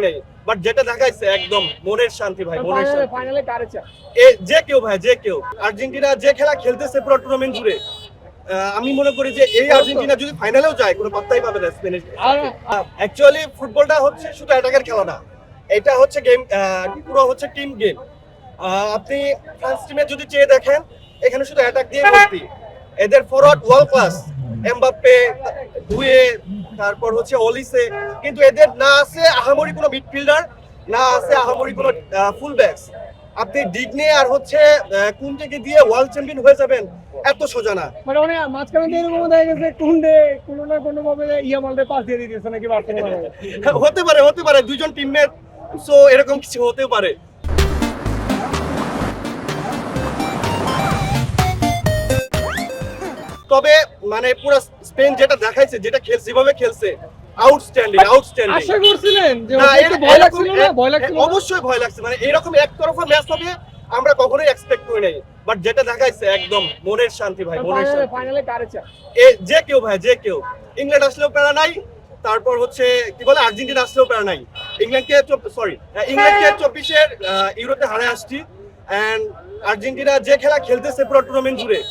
নাই, বাট যেটা দেখাইছে একদম মনের শান্তি ভাই, মনের শান্তি। ফাইনালে কারে চায়? যে কেউ ভাই, যে কেউ। আর্জেন্টিনা যে খেলা খেলতেছে পুরো টুর্নামেন্ট জুড়ে, আমি মনে করি যে এই আর্জেন্টিনা যদি ফাইনালেও যায় কোনো পাত্তাই পাবে না স্পেনের। অ্যাকচুয়ালি ফুটবলটা হচ্ছে শুধু অ্যাটাকের খেলা না, এটা হচ্ছে গেম, পুরো হচ্ছে টিম গেম। আপনি ফ্রান্স টিমে যদি চেয়ে দেখেন, এখানে শুধু অ্যাটাক দিয়ে ভর্তি। এদের ফরওয়ার্ড ওয়ার্ল্ড ক্লাস, এমবাপ্পে, দুয়ে, তারপর হচ্ছে অলিসে, কিন্তু এদের না আছে আহামরি কোনো মিডফিল্ডার, না আছে আহামরি কোনো ফুল ব্যাকস। আপনি ডিগনে আর হচ্ছে কুন্টেকে দিয়ে ওয়ার্ল্ড চ্যাম্পিয়ন হয়ে যাবেন, এত সোজা না। মানে অনেক মাঝখানে দিয়ে এরকম দেখা গেছে কুন্ডে কোনো না কোনো ভাবে ইয়ামালরে পাস দিয়ে দিতেছে নাকি বার্সেলোনা। হতে পারে দুইজন টিমমেট, সো এরকম কিছু হতে পারে। তবে মানে পুরো স্পেন যেটা দেখাইছে, যেটা খেলছে, যেভাবে খেলছে, আউটস্ট্যান্ডিং। আশা করছিলেন যে না, একটু ভয় লাগছিল না? ভয় লাগছিল না? অবশ্যই ভয় লাগছে, মানে এরকম একতরফা ম্যাচ হবে আমরা কখনোই এক্সপেক্ট করি নাই, বাট যেটা দেখাইছে একদম মনের শান্তি ভাই, মনের শান্তি। ফাইনালে কারে চায়? যে কেউ ভাই, যে কেউ। ইংল্যান্ড আসলেও প্যারা নাই, তারপর হচ্ছে কি বলে আর্জেন্টিনা আসলেও প্যারা নাই। ইংল্যান্ডকে 24-এর ইউরোতে হারায় আসছি, এন্ড আর্জেন্টিনা যে খেলা খেলতেছে পুরো টুর্নামেন্ট জুড়ে,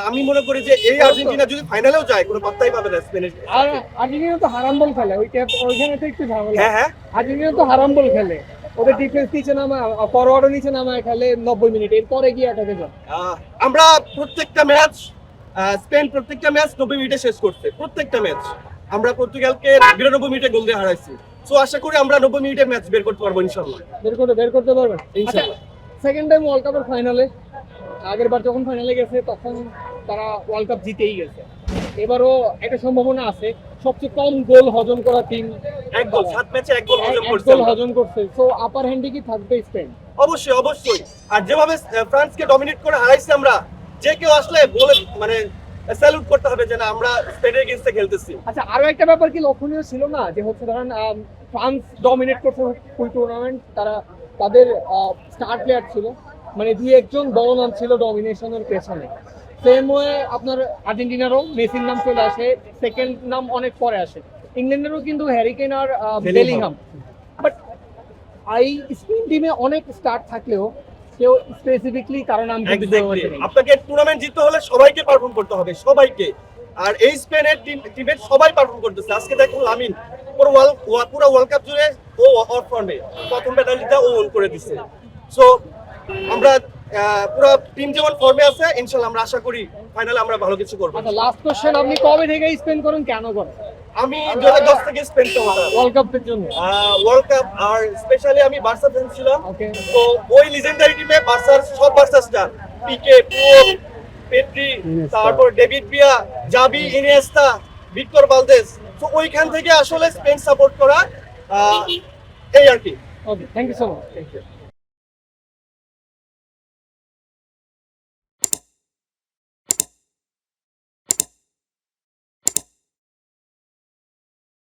আমি মনে করি যে এই আর্জেন্টিনা যদি ফাইনালেও যায় কোনো পাত্তাই পাবে না স্পেনের। আর আর্জেন্টিনা তো হারাম বল খেলে, ওইখানে তো একটু ঝামেলা। হ্যাঁ, আর্জেন্টিনা তো হারাম বল খেলে, ওদের ডিফেন্স নিচে নামা, ফরওয়ার্ডও নিচে নামায় খেলে 90 মিনিট, এরপরে গিয়ে অ্যাটাকে যায়। আমরা প্রত্যেকটা ম্যাচ, স্পেন প্রত্যেকটা ম্যাচ 90 মিনিটে শেষ করছে, প্রত্যেকটা ম্যাচ। আমরা পর্তুগালকে 92 মিনিটে গোল দিয়ে হারাইছি, সো আশা করি আমরা 90 মিনিটের ম্যাচ বের করতে পারবো ইনশাআল্লাহ। বের করতে পারবেন ইনশাআল্লাহ। সেকেন্ড টাইম ওয়ার্ল্ড কাপের ফাইনালে, আগের বার যখন ফাইনালে গেছে তখন তারা ওয়ার্ল্ড কাপ জিতেই গেছে, এবারও একটা সম্ভাবনা আছে। সবচেয়ে কম গোল হজম করা টিম, এক গোল 7 ম্যাচে এক গোল হজম করছে। গোল হজম করছে, সো আপার হ্যান্ডে কি থাকবে স্পেন? অবশ্যই। আর যেভাবে ফ্রান্সকে ডমিনেট করে হারাইছি আমরা, যে কেউ আসলে বলে মানে স্যালুট করতে হবে যে না, আমরা স্পেনের এগেইনস্টে খেলতেছি। আচ্ছা, আরো একটা ব্যাপার কি লক্ষণীয় ছিল না, যে হচ্ছে ধরেন ফ্রান্স ডমিনেট করছে ফুল টুর্নামেন্ট, তাদের স্টার প্লেয়ার ছিল, মানে দুই একজন বড় নাম ছিল ডমিনেশনের পেছনে। সেম ওয়ে আপনার আর্জেন্টিনারও মেসির নাম চলে আসে, সেকেন্ড নাম অনেক পরে আসে। ইংল্যান্ডেরও কিন্তু হ্যারি কেইন আর বেলিংহাম। বাট স্পেন টিমে অনেক স্টার থাকলেও কেউ স্পেসিফিকলি কারণ নাম কিন্তু বলতে পারছে না। আপনাকে টুর্নামেন্ট জিততে হলে সবাইকে পারফর্ম করতে হবে, সবাইকে। আর এই স্পেনের টিমের সবাই পারফর্ম করতেছে। আজকে দেখুন লামিন পুরো ওয়ার্ল্ড কাপ জুড়ে ও অফ ফর্মে, প্রথম পেনাল্টিটা ও ওন করে দিচ্ছে। সো আমরা পুরো টিম যেমন ফর্মে আছে, ইনশাআল্লাহ আমরা আশা করি ফাইনালে আমরা ভালো কিছু করব। আচ্ছা, লাস্ট কোশ্চেন, আপনি কবে থেকে স্পেন করেন, কেন করেন? আমি 2010 থেকে স্পেন করতাম ওয়ার্ল্ড কাপের জন্য। ওয়ার্ল্ড কাপ, আর স্পেশালি আমি বার্সা ফ্যান ছিলাম। ওকে। তো ওই লিজেন্ডারি টিমে সব বার্সা স্টার, পিকে, পেড্রি, তারপর David Villa, Xavi, Iniesta, Victor Valdes. তো ওইখান থেকে আসলে স্পেন সাপোর্ট করা, এই আর কি। Okay, thank you so much. Thank you.